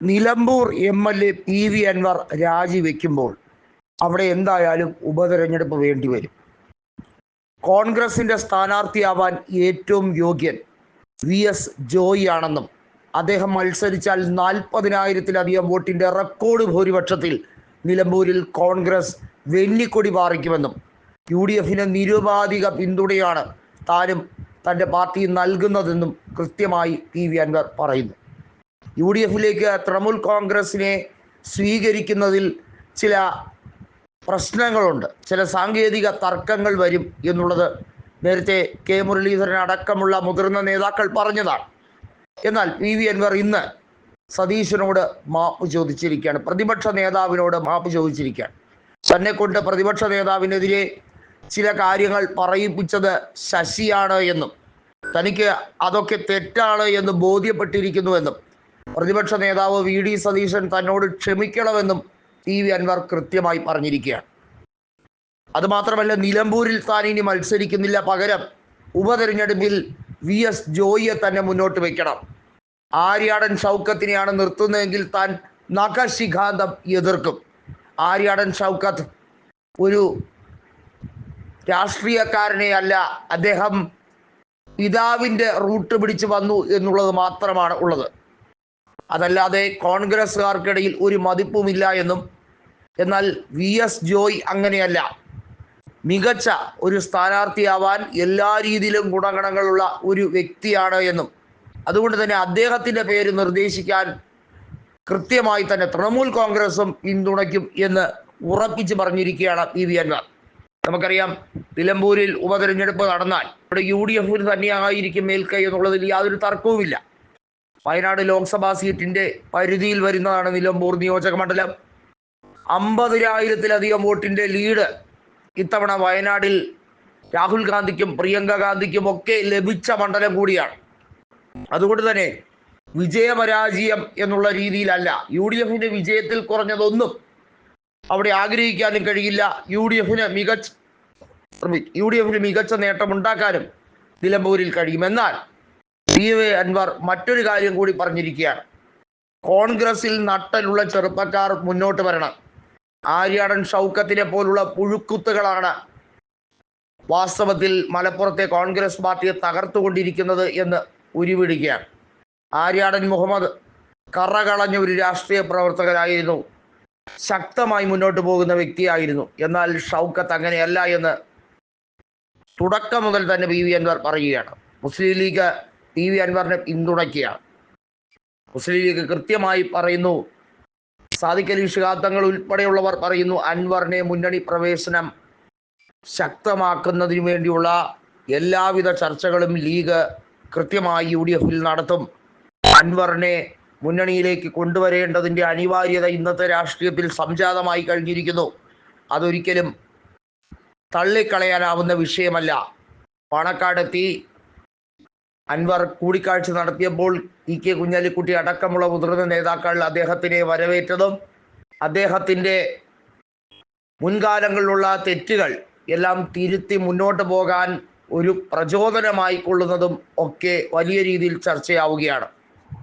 Nilambur MLA PV Anwar രാജിവെക്കുമ്പോൾ അവിടെ എന്തായാലും ഉപതെരഞ്ഞെടുപ്പ് വേണ്ടിവരും. കോൺഗ്രസിന്റെ സ്ഥാനാർത്ഥിയാവാൻ ഏറ്റവും യോഗ്യൻ VS ജോയി ആണെന്നും അദ്ദേഹം മത്സരിച്ചാൽ 40,000-ലധികം വോട്ടിന്റെ റെക്കോർഡ് ഭൂരിപക്ഷത്തിൽ നിലമ്പൂരിൽ കോൺഗ്രസ് വെന്നിക്കൊടി പാറിക്കുമെന്നും UDFന് നിരുപാധിക പിന്തുണയാണ് താനും തൻ്റെ പാർട്ടി നൽകുന്നതെന്നും കൃത്യമായി PV അൻവർ പറയുന്നു. UDFിലേക്ക് തൃണമൂൽ കോൺഗ്രസിനെ സ്വീകരിക്കുന്നതിൽ ചില പ്രശ്നങ്ങളുണ്ട്, ചില സാങ്കേതിക തർക്കങ്ങൾ വരും എന്നുള്ളത് നേരത്തെ K മുരളീധരൻ അടക്കമുള്ള മുതിർന്ന നേതാക്കൾ പറഞ്ഞതാണ്. എന്നാൽ PV അൻവർ ഇന്ന് സതീശനോട് മാപ്പ് ചോദിച്ചിരിക്കുകയാണ്, പ്രതിപക്ഷ നേതാവിനോട് മാപ്പ് ചോദിച്ചിരിക്കുകയാണ്. തന്നെ കൊണ്ട് പ്രതിപക്ഷ നേതാവിനെതിരെ ചില കാര്യങ്ങൾ പറയിപ്പിച്ചത് ശശിയാണ് എന്നും തനിക്ക് അതൊക്കെ തെറ്റാണ് എന്ന് ബോധ്യപ്പെട്ടിരിക്കുന്നുവെന്നും പ്രതിപക്ഷ നേതാവ് VD സതീശൻ തന്നോട് ക്ഷമിക്കണമെന്നും PV അൻവർ കൃത്യമായി പറഞ്ഞിരിക്കുകയാണ്. അതുമാത്രമല്ല, നിലമ്പൂരിൽ താൻ ഇനി മത്സരിക്കുന്നില്ല, പകരം ഉപതെരഞ്ഞെടുപ്പിൽ VS ജോയിയെ തന്നെ മുന്നോട്ട് വയ്ക്കണം. ആര്യാടൻ ഷൗക്കത്തിനെയാണ് നിർത്തുന്നതെങ്കിൽ താൻ നഖശിഖാന്തം എതിർക്കും. ആര്യാടൻ ഷൗക്കത്ത് ഒരു രാഷ്ട്രീയക്കാരനെ അല്ല, അദ്ദേഹം പിതാവിൻ്റെ റൂട്ട് പിടിച്ച് വന്നു എന്നുള്ളത് മാത്രമാണ് ഉള്ളത്. അതല്ലാതെ കോൺഗ്രസ്സുകാർക്കിടയിൽ ഒരു മതിപ്പുമില്ല എന്നും, എന്നാൽ VS ജോയ് അങ്ങനെയല്ല, മികച്ച ഒരു സ്ഥാനാർത്ഥിയാവാൻ എല്ലാ രീതിയിലും ഗുണഗണങ്ങളുള്ള ഒരു വ്യക്തിയാണ് എന്നും അതുകൊണ്ട് തന്നെ അദ്ദേഹത്തിൻ്റെ പേര് നിർദ്ദേശിക്കാൻ കൃത്യമായി തന്നെ തൃണമൂൽ കോൺഗ്രസും പിന്തുണയ്ക്കും എന്ന് ഉറപ്പിച്ച് പറഞ്ഞിരിക്കുകയാണ് PV അൻവർ. നമുക്കറിയാം, നിലമ്പൂരിൽ ഉപതെരഞ്ഞെടുപ്പ് നടന്നാൽ ഇവിടെ UDFിന് തന്നെയായിരിക്കും മേൽക്കൈ എന്നുള്ളതിൽ യാതൊരു തർക്കവുമില്ല. വയനാട് ലോക്സഭാ സീറ്റിന്റെ പരിധിയിൽ വരുന്നതാണ് നിലമ്പൂർ നിയോജക മണ്ഡലം. 50,000-ലധികം വോട്ടിന്റെ ലീഡ് ഇത്തവണ വയനാടിൽ രാഹുൽ ഗാന്ധിക്കും പ്രിയങ്ക ഗാന്ധിക്കും ഒക്കെ ലഭിച്ച മണ്ഡലം കൂടിയാണ്. അതുകൊണ്ട് തന്നെ വിജയപരാജയം എന്നുള്ള രീതിയിലല്ല, UDFിന്റെ വിജയത്തിൽ കുറഞ്ഞതൊന്നും അവിടെ ആഗ്രഹിക്കാനും കഴിയില്ല. UDFിന് മികച്ച നേട്ടമുണ്ടാക്കാനും നിലമ്പൂരിൽ കഴിയും. എന്നാൽ PV അൻവർ മറ്റൊരു കാര്യം കൂടി പറഞ്ഞിരിക്കുകയാണ്. കോൺഗ്രസിൽ നട്ടലുള്ള ചെറുപ്പക്കാർ മുന്നോട്ട് വരണം. ആര്യാടൻ ഷൗക്കത്തിനെ പോലുള്ള പുഴുക്കുത്തുകളാണ് വാസ്തവത്തിൽ മലപ്പുറത്തെ കോൺഗ്രസ് പാർട്ടിയെ തകർത്തുകൊണ്ടിരിക്കുന്നത് എന്ന് ഉരുവിടുകയാണ്. ആര്യാടൻ മുഹമ്മദ് കറകളഞ്ഞ ഒരു രാഷ്ട്രീയ പ്രവർത്തകനായിരുന്നു, ശക്തമായി മുന്നോട്ട് പോകുന്ന വ്യക്തിയായിരുന്നു. എന്നാൽ ഷൗക്കത്ത് അങ്ങനെയല്ല എന്ന് തുടക്കം മുതൽ തന്നെ PV അൻവർ പറയുകയാണ്. മുസ്ലിം ലീഗ് PV അൻവറിനെ പിന്തുണയ്ക്കുകയാണ്. മുസ്ലിം ലീഗ് കൃത്യമായി പറയുന്നു, സാദിഖ് അലി ശിഹാബ് തങ്ങൾ ഉൾപ്പെടെയുള്ളവർ പറയുന്നു, അൻവറിനെ മുന്നണി പ്രവേശനം ശക്തമാക്കുന്നതിന് വേണ്ടിയുള്ള എല്ലാവിധ ചർച്ചകളും ലീഗ് കൃത്യമായി UDFിൽ നടത്തും. അൻവറിനെ മുന്നണിയിലേക്ക് കൊണ്ടുവരേണ്ടതിൻ്റെ അനിവാര്യത ഇന്നത്തെ രാഷ്ട്രീയത്തിൽ സംജാതമായി കഴിഞ്ഞിരിക്കുന്നു. അതൊരിക്കലും തള്ളിക്കളയാനാവുന്ന വിഷയമല്ല. പാണക്കാടെത്തി അൻവർ കൂടിക്കാഴ്ച നടത്തിയപ്പോൾ EK കുഞ്ഞാലിക്കുട്ടി അടക്കമുള്ള മുതിർന്ന നേതാക്കൾ അദ്ദേഹത്തിനെ വരവേറ്റതും അദ്ദേഹത്തിൻ്റെ മുൻകാലങ്ങളിലുള്ള തെറ്റുകൾ എല്ലാം തിരുത്തി മുന്നോട്ട് പോകാൻ ഒരു പ്രചോദനമായി കൊള്ളുന്നതും ഒക്കെ വലിയ രീതിയിൽ ചർച്ചയാവുകയാണ്.